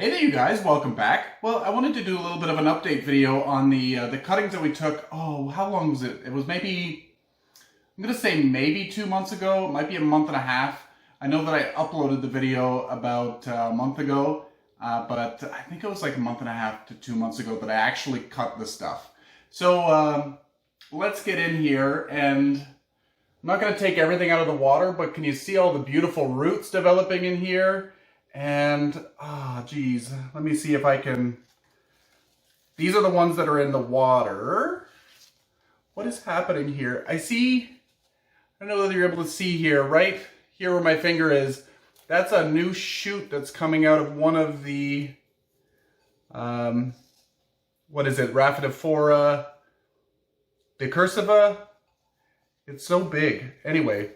Hey there, you guys. Welcome back. Well, I wanted to do a little bit of an update video on the cuttings that we took. Oh, how long was it? It was maybe, I'm gonna say maybe 2 months ago. It might be a month and a half. I know that I uploaded the video about a month ago, but I think it was like a month and a half to 2 months ago that I actually cut the stuff. So let's get in here, and I'm not gonna take everything out of the water, but can you see all the beautiful roots developing in here? And, geez, let me see if I can, these are the ones that are in the water. What is happening here? I don't know whether you're able to see here, right here where my finger is, that's a new shoot that's coming out of one of the, what is it, Rhaphidophora decursiva? It's so big. Anyway.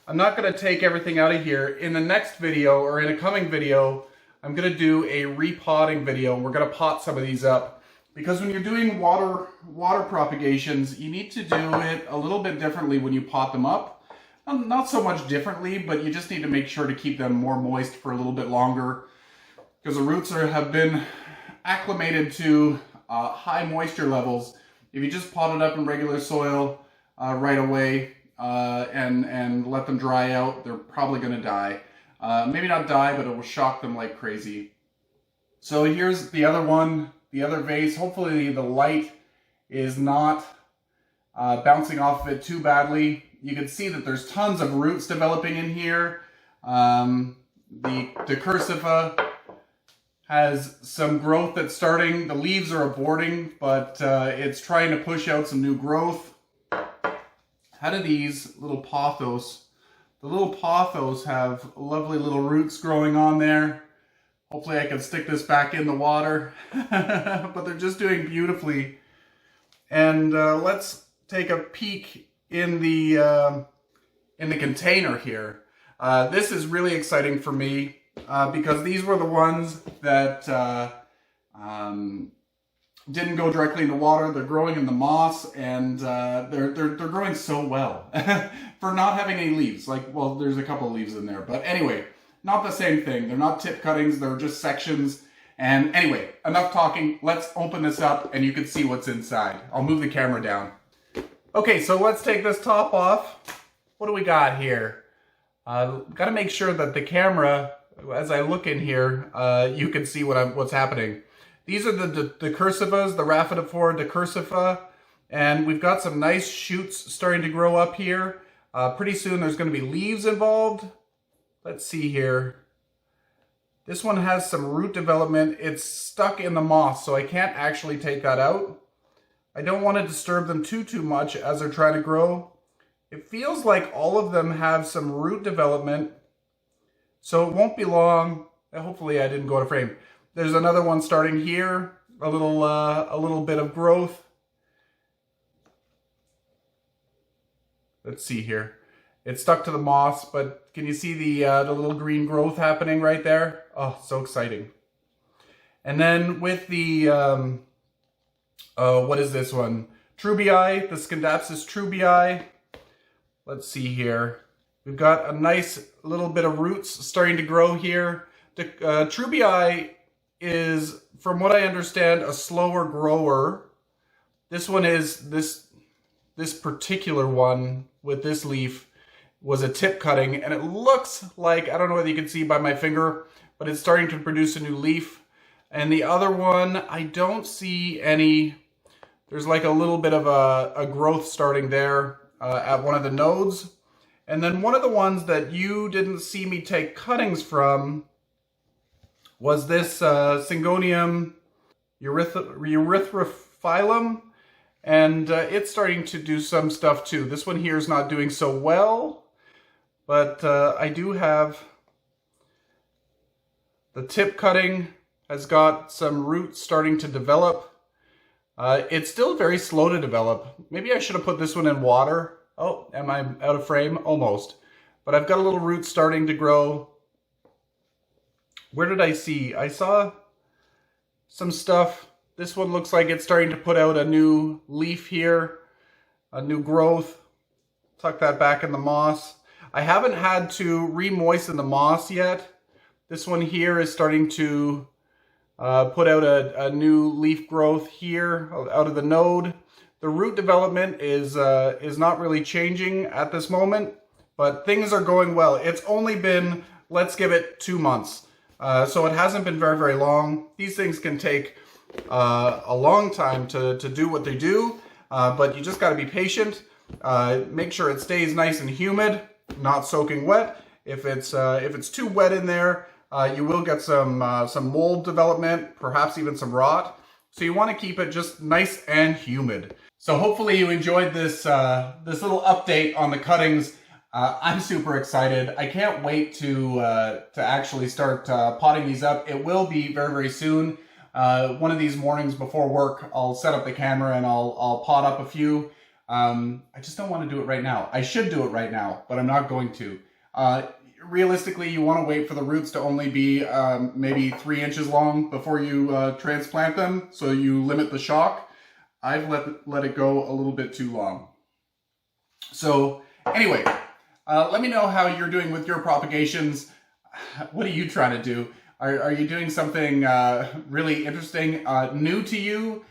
I'm not going to take everything out of here. In the next video, or in a coming video, I'm going to do a repotting video. We're going to pot some of these up. Because when you're doing water propagations, you need to do it a little bit differently when you pot them up. Not so much differently, but you just need to make sure to keep them more moist for a little bit longer. Because the roots have been acclimated to high moisture levels. If you just pot it up in regular soil right away, and let them dry out, they're probably going to die. Maybe not die, but it will shock them like crazy. So here's the other one, the other vase. Hopefully the light is not bouncing off of it too badly. You can see that there's tons of roots developing in here. The decursiva has some growth that's starting. The leaves are aborting, but it's trying to push out some new growth. How do these little pothos, the little pothos have lovely little roots growing on there. Hopefully I can stick this back in the water, but they're just doing beautifully. And let's take a peek in the container here. This is really exciting for me because these were the ones that didn't go directly into water. They're growing in the moss, and they're growing so well for not having any leaves. Like, well, there's a couple of leaves in there, but anyway, not the same thing. They're not tip cuttings, they're just sections. And anyway, enough talking. Let's open this up and you can see what's inside. I'll move the camera down. Okay, so let's take this top off. What do we got here? Got to make sure that the camera, as I look in here, you can see what's happening. These are the decursivas, the Rhaphidophora decursiva, and we've got some nice shoots starting to grow up here. Pretty soon there's going to be leaves involved. Let's see here. This one has some root development. It's stuck in the moss, so I can't actually take that out. I don't want to disturb them too much as they're trying to grow. It feels like all of them have some root development, so it won't be long. Hopefully I didn't go out of frame. There's another one starting here, a little bit of growth. Let's see here. It's stuck to the moss, but can you see the little green growth happening right there? Oh, so exciting. And then with the, what is this one? Trubii, the Scindapsus trubii. Let's see here. We've got a nice little bit of roots starting to grow here. The Trubii is, from what I understand, a slower grower. This one is, this particular one with this leaf was a tip cutting, and it looks like, I don't know whether you can see by my finger, but it's starting to produce a new leaf. And the other one, I don't see any, there's like a little bit of a growth starting there at one of the nodes. And then one of the ones that you didn't see me take cuttings from was this Syngonium erythrophyllum, and it's starting to do some stuff too. This one here is not doing so well, but I do have the tip cutting has got some roots starting to develop. It's still very slow to develop. Maybe I should have put this one in water. Oh, am I out of frame? Almost. But I've got a little root starting to grow. Where did I see? I saw some stuff. This one looks like it's starting to put out a new leaf here, a new growth. Tuck that back in the moss. I haven't had to re-moisten the moss yet. This one here is starting to put out a new leaf growth here out of the node. The root development is not really changing at this moment, but things are going well. It's only been, let's give it 2 months. So it hasn't been very, very long. These things can take a long time to do what they do, but you just got to be patient. Make sure it stays nice and humid, not soaking wet. If it's too wet in there, you will get some mold development, perhaps even some rot. So you want to keep it just nice and humid. So hopefully you enjoyed this this little update on the cuttings. I'm super excited. I can't wait to actually start potting these up. It will be very, very soon. One of these mornings before work, I'll set up the camera and I'll pot up a few. I just don't want to do it right now. I should do it right now, but I'm not going to. Realistically, you want to wait for the roots to only be maybe 3 inches long before you transplant them, so you limit the shock. I've let it go a little bit too long. So anyway, let me know how you're doing with your propagations. What are you trying to do? Are you doing something really interesting, new to you?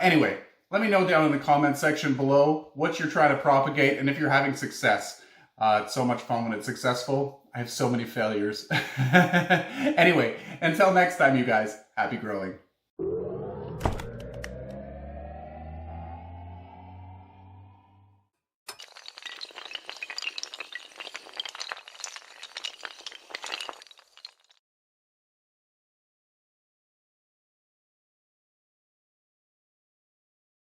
Anyway, let me know down in the comment section below what you're trying to propagate and if you're having success. It's so much fun when it's successful. I have so many failures. Anyway, until next time, you guys, happy growing.